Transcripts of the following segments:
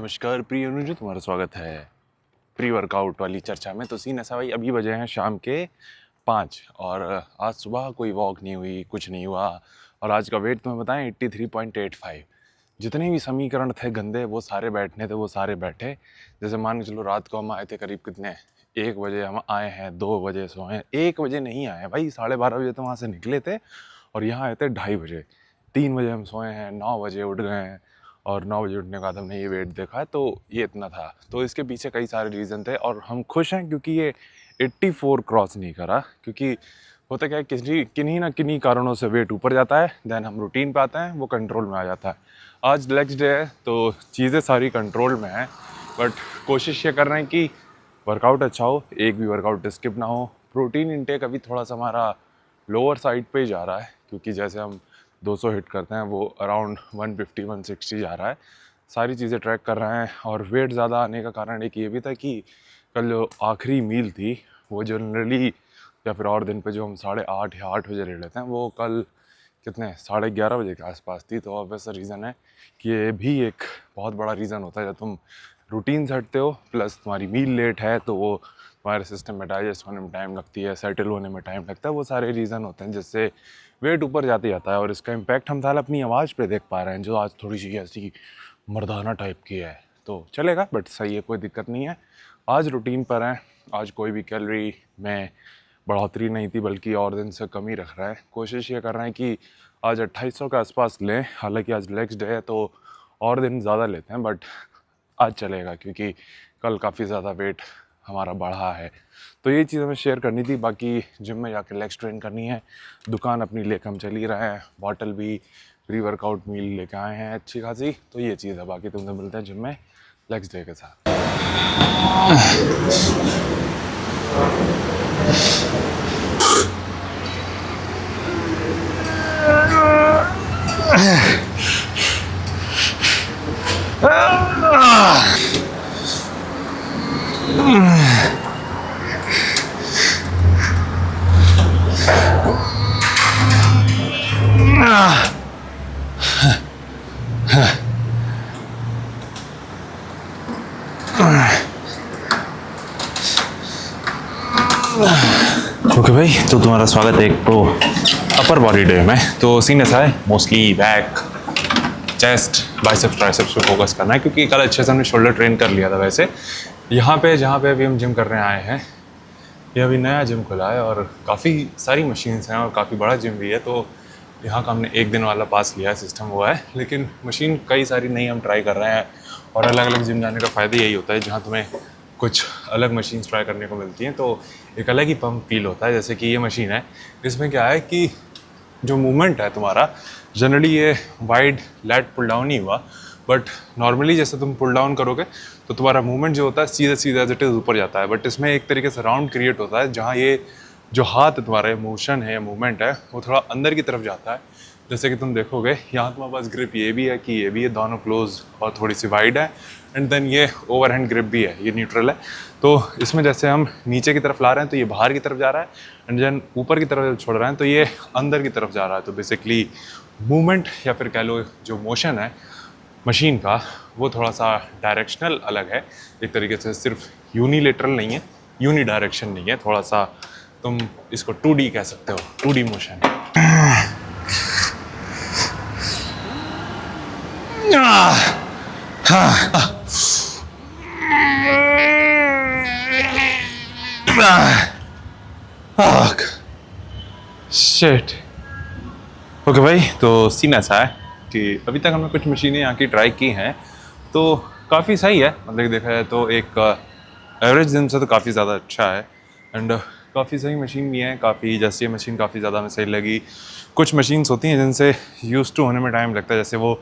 नमस्कार प्रिय अनुज, तुम्हारा स्वागत है प्री वर्कआउट वाली चर्चा में। तो सीन ऐसा भाई, अभी बजे हैं शाम के 5 और आज सुबह कोई वॉक नहीं हुई, कुछ नहीं हुआ। और आज का वेट तुम्हें बताएं 83.85। जितने भी समीकरण थे गंदे वो सारे बैठने थे, वो सारे बैठे। जैसे मान के चलो रात को हम आए थे करीब कितने 1 बजे हम आए हैं, 2 बजे सोए हैं। 1 बजे नहीं आए भाई, 12:30 बजे तो वहाँ से निकले थे और यहाँ आए थे 2:30 बजे। 3 बजे हम सोए हैं, 9 बजे उठ गए हैं और 9 बजे उठने के बाद हमने ये वेट देखा है तो ये इतना था। तो इसके पीछे कई सारे रीज़न थे और हम खुश हैं क्योंकि ये 84 क्रॉस नहीं करा। क्योंकि होता क्या है, किन्हीं ना किन्हीं कारणों से वेट ऊपर जाता है, देन हम रूटीन पे आते हैं, वो कंट्रोल में आ जाता है। आज लेग्स डे है तो चीज़ें सारी कंट्रोल में हैं, बट कोशिश ये कर रहे हैं कि वर्कआउट अच्छा हो, एक भी वर्कआउट स्किप ना हो। प्रोटीन इंटेक अभी थोड़ा सा हमारा लोअर साइड पे ही जा रहा है, क्योंकि जैसे हम 200 हिट करते हैं वो अराउंड 150-160 जा रहा है। सारी चीज़ें ट्रैक कर रहे हैं और वेट ज़्यादा आने का कारण एक ये भी था कि कल जो आखिरी मील थी वो जनरली या फिर और दिन पे जो हम 8:30 या 8 बजे ले लेते हैं, वो कल कितने 11:30 बजे के आसपास थी। तो ऑब्वियस रीज़न है कि ये भी एक बहुत बड़ा रीज़न होता है। जब तुम रूटीन से हटते हो प्लस तुम्हारी मील लेट है तो वो तुम्हारे सिस्टम में डाइजेस्ट होने में टाइम लगती है, सेटल होने में टाइम लगता है। वो सारे रीज़न होते हैं जिससे वेट ऊपर जाते जाता है। और इसका इम्पैक्ट हम साल अपनी आवाज़ पे देख पा रहे हैं, जो आज थोड़ी सी ऐसी मर्दाना टाइप की है। तो चलेगा, बट सही है, कोई दिक्कत नहीं है। आज रूटीन पर हैं, आज कोई भी कैलोरी में बढ़ोतरी नहीं थी बल्कि और दिन से कम ही रख रहा है। कोशिश ये कर रहे हैं कि आज 2800 के आसपास लें। हालांकि आज लेग्स डे है तो और दिन ज़्यादा लेते हैं, बट आज चलेगा क्योंकि कल काफ़ी ज़्यादा वेट हमारा बढ़ा है। तो ये चीज़ हमें शेयर करनी थी। बाकी जिम में जाकर लेग्स ट्रेन करनी है, दुकान अपनी लेकर हम चल ही रहे हैं, बॉटल भी प्री वर्कआउट मील लेके आए हैं अच्छी खासी। तो ये चीज़ है। बाकी तुमसे मिलते हैं जिम में लेग्स डे के साथ। ओके भाई, तो तुम्हारा स्वागत है एक तो अपर बॉडी डे में। तो सीन ऐसा है, mostly back, chest, biceps, triceps पे फोकस करना है क्योंकि कल अच्छे से हमने शोल्डर ट्रेन कर लिया था। वैसे यहाँ पे जहाँ पे अभी हम जिम करने आए हैं, ये अभी नया जिम खुला है और काफ़ी सारी मशीन्स हैं और काफ़ी बड़ा जिम भी है। तो यहाँ का हमने एक दिन वाला पास लिया है, सिस्टम हुआ है, लेकिन मशीन कई सारी नई हम ट्राई कर रहे हैं। और अलग अलग जिम जाने का फ़ायदा यही होता है, जहाँ तुम्हें कुछ अलग मशीन्स ट्राई करने को मिलती हैं तो एक अलग ही पंप फील होता है। जैसे कि ये मशीन है, इसमें क्या है कि जो मूवमेंट है तुम्हारा, जनरली ये वाइड लैट पुल डाउन ही हुआ, बट नॉर्मली जैसे तुम पुल डाउन करोगे तो तुम्हारा मूवमेंट जो होता है सीधा सीधा एज इट इज़ ऊपर जाता है। बट इसमें एक तरीके से राउंड क्रिएट होता है, जहाँ ये जो हाथ तुम्हारा मोशन है, मूवमेंट है, वो थोड़ा अंदर की तरफ जाता है। जैसे कि तुम देखोगे यहाँ तुम्हारे पास ग्रिप ये भी है कि ये भी है, दोनों क्लोज और थोड़ी सी वाइड है। एंड देन ये ओवरहैंड ग्रिप भी है, ये न्यूट्रल है। तो इसमें जैसे हम नीचे की तरफ ला रहे हैं तो ये बाहर की तरफ जा रहा है, एंड देन ऊपर की तरफ जब छोड़ रहे हैं तो ये अंदर की तरफ जा रहा है। तो बेसिकली मूवमेंट या फिर कह लो जो मोशन है मशीन का, वो थोड़ा सा डायरेक्शनल अलग है। एक तरीके से सिर्फ यूनिलेटरल नहीं है, यूनि डायरेक्शन नहीं है, थोड़ा सा तुम इसको 2D कह सकते हो, 2D मोशन। शिट। ओके भाई, तो सीन ऐसा है कि अभी तक हमने कुछ मशीनें यहाँ की ट्राई की हैं तो काफ़ी सही है। मतलब देखा जाए तो एक एवरेज जिम से तो काफ़ी ज़्यादा अच्छा है। एंड काफ़ी सही मशीन भी है, काफ़ी जैसे ये मशीन काफ़ी ज़्यादा हमें सही लगी। कुछ मशीन्स होती हैं जिनसे यूज़ टू होने में टाइम लगता है, जैसे वो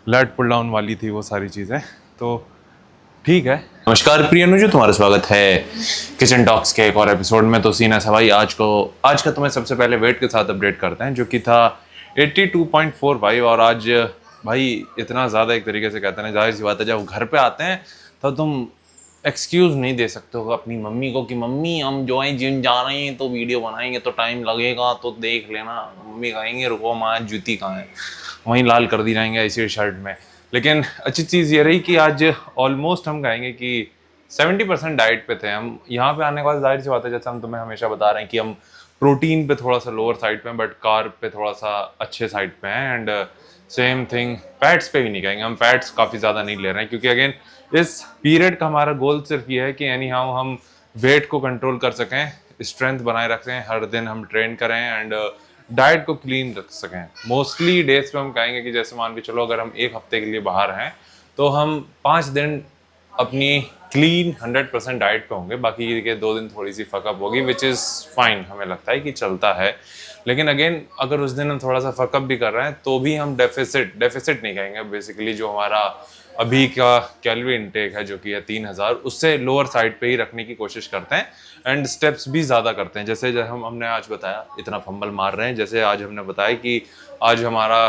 लैट पुल डाउन वाली थी, वो सारी चीज़ें तो ठीक है। नमस्कार प्रिय अनुज, तुम्हारा स्वागत है किचन टॉक्स के एक और एपिसोड में। तो सीन ऐसा भाई, आज का तुम्हें सबसे पहले वेट के साथ अपडेट करते हैं, जो कि था 82.45। और आज भाई इतना ज़्यादा, एक तरीके से कहते हैं, जाहिर सी बात है जब घर पे आते हैं तो तुम एक्सक्यूज़ नहीं दे सकते हो अपनी मम्मी को कि मम्मी हम जो है जिम जा रहे हैं तो वीडियो बनाएंगे तो टाइम लगेगा तो देख लेना। मम्मी कहेंगे रुको माँ जूती कहाँ है, वहीं लाल कर दी रहेंगे इसी शर्ट में। लेकिन अच्छी चीज़ ये रही कि आज ऑलमोस्ट हम कहेंगे कि 70% डाइट पे थे हम। यहाँ पे आने के बाद जाहिर सी बात है, जैसे हम तुम्हें हमेशा बता रहे हैं कि हम प्रोटीन पे थोड़ा सा लोअर साइड पे हैं, बट कार्ब पे थोड़ा सा अच्छे साइड पे हैं। एंड सेम थिंग फैट्स पे भी नहीं कहेंगे, हम फैट्स काफ़ी ज़्यादा नहीं ले रहे हैं, क्योंकि अगेन इस पीरियड का हमारा गोल सिर्फ ये है कि एनी हाउ हम वेट को कंट्रोल कर सकें, स्ट्रेंथ बनाए रखें, हर दिन हम ट्रेन करें एंड डाइट को क्लीन रख सकें। मोस्टली डेज पे हम कहेंगे कि जैसे मान के चलो अगर हम एक हफ्ते के लिए बाहर हैं तो हम 5 दिन अपनी क्लीन 100% डाइट पे होंगे, बाकी के 2 दिन थोड़ी सी फकअप होगी, विच इज़ फाइन, हमें लगता है कि चलता है। लेकिन अगेन अगर उस दिन हम थोड़ा सा फकअप भी कर रहे हैं तो भी हम डेफिसिट नहीं कहेंगे, बेसिकली जो हमारा अभी का कैलोरी इनटेक है जो कि है 3000, उससे लोअर साइड पे ही रखने की कोशिश करते हैं एंड स्टेप्स भी ज़्यादा करते हैं। जैसे हमने आज बताया, इतना फंबल मार रहे हैं, जैसे आज हमने बताया कि आज हमारा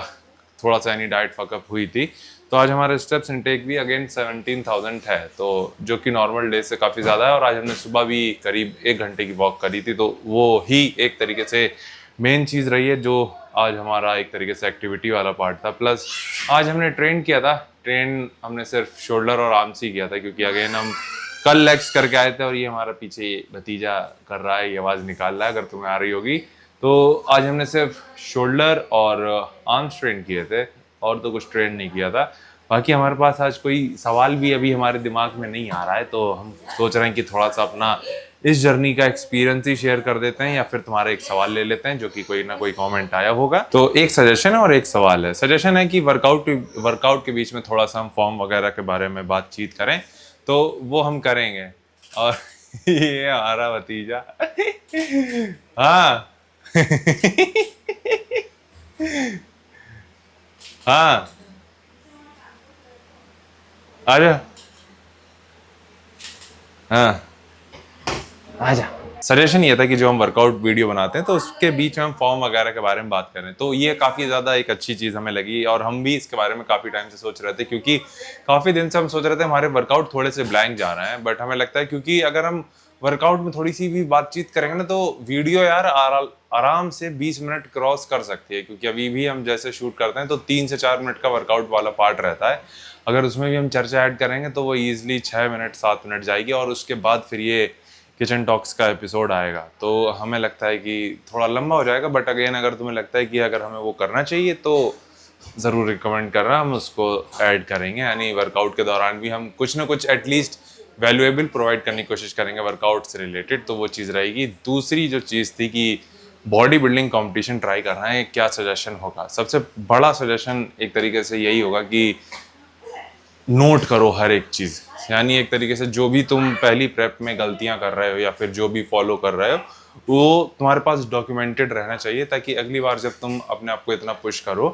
थोड़ा सा यानी डाइट फकअप हुई थी, तो आज हमारा स्टेप्स इनटेक भी अगेन 17,000 है, तो जो कि नॉर्मल डे से काफ़ी ज़्यादा है। और आज हमने सुबह भी करीब 1 घंटे की वॉक करी थी, तो वो ही एक तरीके से मेन चीज़ रही है जो आज हमारा एक तरीके से एक्टिविटी वाला पार्ट था। प्लस आज हमने ट्रेन किया था, ट्रेन हमने सिर्फ शोल्डर और आर्म्स ही किया था, क्योंकि अगेन हम कल लेग्स करके आए थे और ये हमारा पीछे भतीजा कर रहा है, ये आवाज़ निकाल रहा है अगर तुम्हें आ रही होगी। तो आज हमने सिर्फ शोल्डर और आर्म्स ट्रेन किए थे और तो कुछ ट्रेन नहीं किया था। बाकी हमारे पास आज कोई सवाल भी अभी हमारे दिमाग में नहीं आ रहा है, तो हम सोच रहे हैं कि थोड़ा सा अपना इस जर्नी का एक्सपीरियंस ही शेयर कर देते हैं, या फिर तुम्हारा एक सवाल ले लेते हैं जो कि कोई ना कोई कमेंट आया होगा। तो एक सजेशन है और एक सवाल है। सजेशन है कि वर्कआउट के बीच में थोड़ा सा हम फॉर्म वगैरह के बारे में बातचीत करें, तो वो हम करेंगे। और ये हमारा भतीजा हाँ हाँ, आजा, हाँ आजा। सजेशन ये था कि जो हम वर्कआउट वीडियो बनाते हैं तो उसके बीच में हम फॉर्म वगैरह के बारे में बात करें, तो ये काफ़ी ज़्यादा एक अच्छी चीज़ हमें लगी और हम भी इसके बारे में काफ़ी टाइम से सोच रहे थे, क्योंकि काफ़ी दिन से हम सोच रहे थे हमारे वर्कआउट थोड़े से ब्लैंक जा रहे हैं। बट हमें लगता है क्योंकि अगर हम वर्कआउट में थोड़ी सी भी बातचीत करेंगे ना, तो वीडियो यार आराम से 20 मिनट क्रॉस कर सकती है, क्योंकि अभी भी हम जैसे शूट करते हैं तो 3 से 4 मिनट का वर्कआउट वाला पार्ट रहता है। अगर उसमें भी हम चर्चा ऐड करेंगे तो वो ईजिली 6 मिनट 7 मिनट जाएगी और उसके बाद फिर ये किचन टॉक्स का एपिसोड आएगा, तो हमें लगता है कि थोड़ा लंबा हो जाएगा। बट अगेन अगर तुम्हें लगता है कि अगर हमें वो करना चाहिए तो ज़रूर रिकमेंड कर रहा, हम उसको ऐड करेंगे, यानी वर्कआउट के दौरान भी हम कुछ ना कुछ एटलीस्ट वैल्यूएबल प्रोवाइड करने की कोशिश करेंगे वर्कआउट से रिलेटेड। तो वो चीज़ रहेगी। दूसरी जो चीज़ थी कि बॉडी बिल्डिंग कंपटीशन ट्राई कर रहे हैं, क्या सजेशन होगा? सबसे बड़ा सजेशन एक तरीके से यही होगा कि नोट करो हर एक चीज़, यानी एक तरीके से जो भी तुम पहली प्रेप में गलतियां कर रहे हो या फिर जो भी फॉलो कर रहे हो वो तुम्हारे पास डॉक्यूमेंटेड रहना चाहिए, ताकि अगली बार जब तुम अपने आप को इतना पुश करो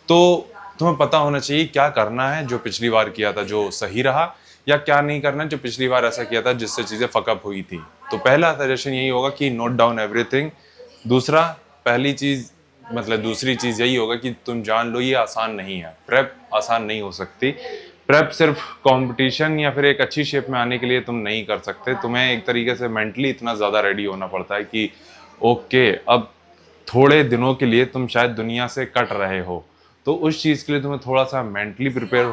तो तुम्हें पता होना चाहिए क्या करना है जो पिछली बार किया था जो सही रहा, या क्या नहीं करना है जो पिछली बार ऐसा किया था जिससे चीज़ें फकअप हुई थी। तो पहला सजेशन यही होगा कि नोट डाउन एवरीथिंग। दूसरा, पहली चीज़ मतलब दूसरी चीज़ यही होगा कि तुम जान लो ये आसान नहीं है, प्रेप आसान नहीं हो सकती। प्रेप सिर्फ कंपटीशन या फिर एक अच्छी शेप में आने के लिए तुम नहीं कर सकते, तुम्हें एक तरीके से मेंटली इतना ज़्यादा रेडी होना पड़ता है कि ओके अब थोड़े दिनों के लिए तुम शायद दुनिया से कट रहे हो, तो उस चीज़ के लिए तुम्हें थोड़ा सा मेंटली प्रिपेयर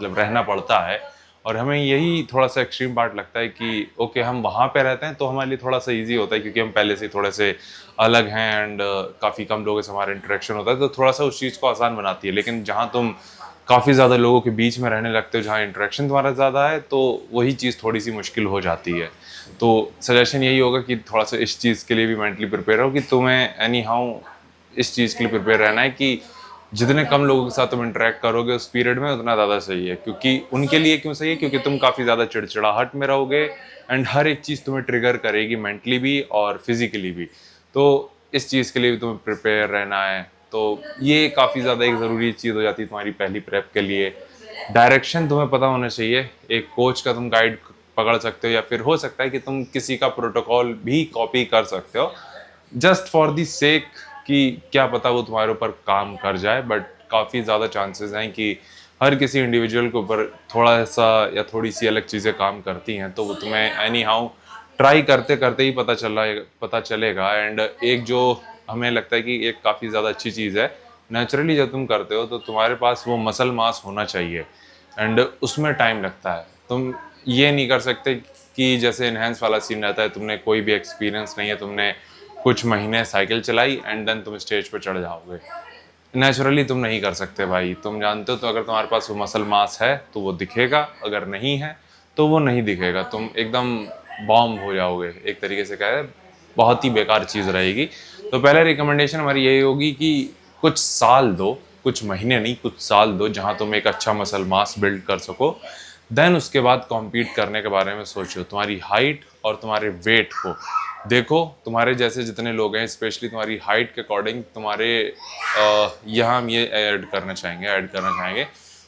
रहना पड़ता है। और हमें यही थोड़ा सा एक्सट्रीम पार्ट लगता है कि ओके हम वहाँ पे रहते हैं तो हमारे लिए थोड़ा सा इजी होता है, क्योंकि हम पहले से थोड़े से अलग हैं एंड काफ़ी कम लोगों से हमारा इंटरेक्शन होता है, तो थोड़ा सा उस चीज़ को आसान बनाती है। लेकिन जहाँ तुम काफ़ी ज़्यादा लोगों के बीच में रहने लगते हो, जहाँ इंटरेक्शन तुम्हारा ज़्यादा है, तो वही चीज़ थोड़ी सी मुश्किल हो जाती है। तो सजेशन यही होगा कि थोड़ा सा इस चीज़ के लिए भी मेंटली प्रिपेयर हो कि तुम्हें एनी हाउ इस चीज़ के लिए प्रिपेयर रहना है कि जितने कम लोगों के साथ तुम इंटरेक्ट करोगे उस पीरियड में उतना ज़्यादा सही है। क्योंकि उनके लिए क्यों सही है? क्योंकि तुम काफ़ी ज़्यादा चिड़चिड़ाहट में रहोगे एंड हर एक चीज़ तुम्हें ट्रिगर करेगी, मेंटली भी और फिजिकली भी। तो इस चीज़ के लिए भी तुम्हें प्रिपेयर रहना है। तो ये काफ़ी ज़्यादा एक ज़रूरी चीज़ हो जाती है तुम्हारी पहली प्रेप के लिए। डायरेक्शन तुम्हें पता होना चाहिए, एक कोच का तुम गाइड पकड़ सकते हो, या फिर हो सकता है कि तुम किसी का प्रोटोकॉल भी कॉपी कर सकते हो जस्ट फॉर दी सेक कि क्या पता वो तुम्हारे ऊपर काम कर जाए। बट काफ़ी ज़्यादा चांसेस हैं कि हर किसी इंडिविजुअल के ऊपर थोड़ा सा या थोड़ी सी अलग चीज़ें काम करती हैं, तो वो तुम्हें एनी हाउ ट्राई करते करते ही पता चलेगा। एंड एक जो हमें लगता है कि एक काफ़ी ज़्यादा अच्छी चीज़ है नेचुरली जब तुम करते हो तो तुम्हारे पास वो मसल मास होना चाहिए, एंड उसमें टाइम लगता है। तुम ये नहीं कर सकते कि जैसे इनहेंस वाला सीन रहता है, तुमने कोई भी एक्सपीरियंस नहीं है, तुमने कुछ महीने साइकिल चलाई एंड देन तुम स्टेज पे चढ़ जाओगे। नेचुरली तुम नहीं कर सकते भाई, तुम जानते हो। तो अगर तुम्हारे पास वो मसल मास है तो वो दिखेगा, अगर नहीं है तो वो नहीं दिखेगा। तुम एकदम बॉम्ब हो जाओगे, एक तरीके से कहे बहुत ही बेकार चीज़ रहेगी। तो पहले रिकमेंडेशन हमारी यही होगी कि कुछ साल दो, कुछ महीने नहीं, कुछ साल दो जहाँ तुम एक अच्छा मसल मास बिल्ड कर सको। देन उसके बाद कॉम्पीट करने के बारे में सोचो। तुम्हारी हाइट और तुम्हारे वेट को देखो। तुम्हारे जैसे जितने लोग हैं, स्पेशली तुम्हारी हाइट के अकॉर्डिंग तुम्हारे यहाँ हम ये ऐड करना चाहेंगे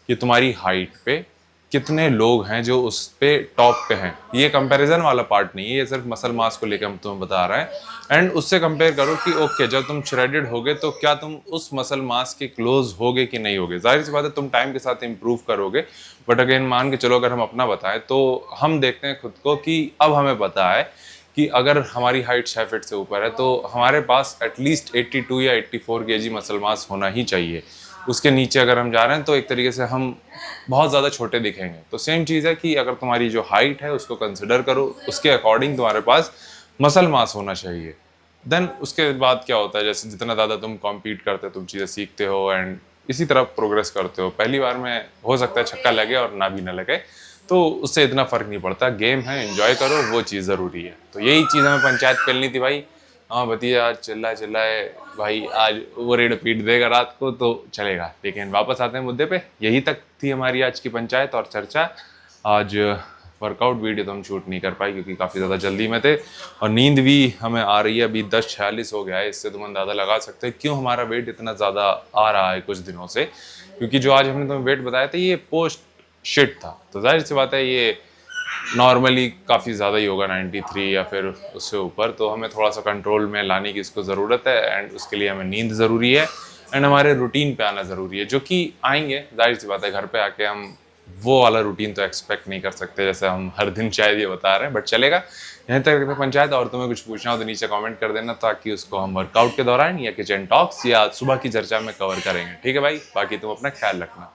कि तुम्हारी हाइट पे कितने लोग हैं जो उस पे टॉप पे हैं। ये कंपैरिजन वाला पार्ट नहीं है, ये सिर्फ मसल मास को लेकर हम तुम्हें बता रहे हैं। एंड उससे कंपेयर करो कि ओके, जब तुम श्रेडेड होगे तो क्या तुम उस मसल मास के क्लोज होगे कि नहीं होगे। जाहिर सी बात है तुम टाइम के साथ इम्प्रूव करोगे, बट अगेन मान के चलो अगर हम अपना बताएं तो हम देखते हैं खुद को कि अब हमें पता है कि अगर हमारी हाइट 6 फीट से ऊपर है तो हमारे पास एटलीस्ट 82 या 84 केजी मसल मास होना ही चाहिए। उसके नीचे अगर हम जा रहे हैं तो एक तरीके से हम बहुत ज़्यादा छोटे दिखेंगे। तो सेम चीज़ है कि अगर तुम्हारी जो हाइट है उसको कंसिडर करो, उसके अकॉर्डिंग तुम्हारे पास मसल मास होना चाहिए। देन उसके बाद क्या होता है, जैसे जितना ज़्यादा तुम कॉम्पीट करते हो, तुम चीज़ें सीखते हो एंड इसी तरह प्रोग्रेस करते हो। पहली बार में हो सकता है छक्का लगे और ना भी ना लगे, तो उससे इतना फ़र्क नहीं पड़ता। गेम है, एंजॉय करो, वो चीज़ ज़रूरी है। तो यही चीज़ हमें पंचायत पेलनी थी भाई। हाँ भतीजा आज चिल्लाए भाई, आज वो रेड पीट देगा रात को तो चलेगा। लेकिन वापस आते हैं मुद्दे पे, यही तक थी हमारी आज की पंचायत और चर्चा। आज वर्कआउट वीडियो तो हम शूट नहीं कर पाए क्योंकि काफ़ी ज़्यादा जल्दी में थे और नींद भी हमें आ रही है। अभी 10:46 हो गया है। इससे तुम अंदाज़ा लगा सकते हो क्यों हमारा वेट इतना ज़्यादा आ रहा है कुछ दिनों से, क्योंकि जो आज हमने तुम्हें वेट बताया था ये पोस्ट शिट था। तो जाहिर सी बात है ये नॉर्मली काफ़ी ज़्यादा ही होगा, 93 या फिर उससे ऊपर। तो हमें थोड़ा सा कंट्रोल में लाने की इसको ज़रूरत है एंड उसके लिए हमें नींद ज़रूरी है एंड हमारे रूटीन पे आना ज़रूरी है, जो कि आएंगे। जाहिर सी बात है घर पे आके हम वो वाला रूटीन तो एक्सपेक्ट नहीं कर सकते जैसे हम हर दिन शायद ये बता रहे हैं, बट चलेगा। यहीं तक रखते पंचायत। और तुम्हें कुछ पूछना हो तो नीचे कमेंट कर देना, ताकि उसको हम वर्कआउट के दौरान या किचन टॉक्स या सुबह की चर्चा में कवर करेंगे। ठीक है भाई, बाकी तुम अपना ख्याल रखना।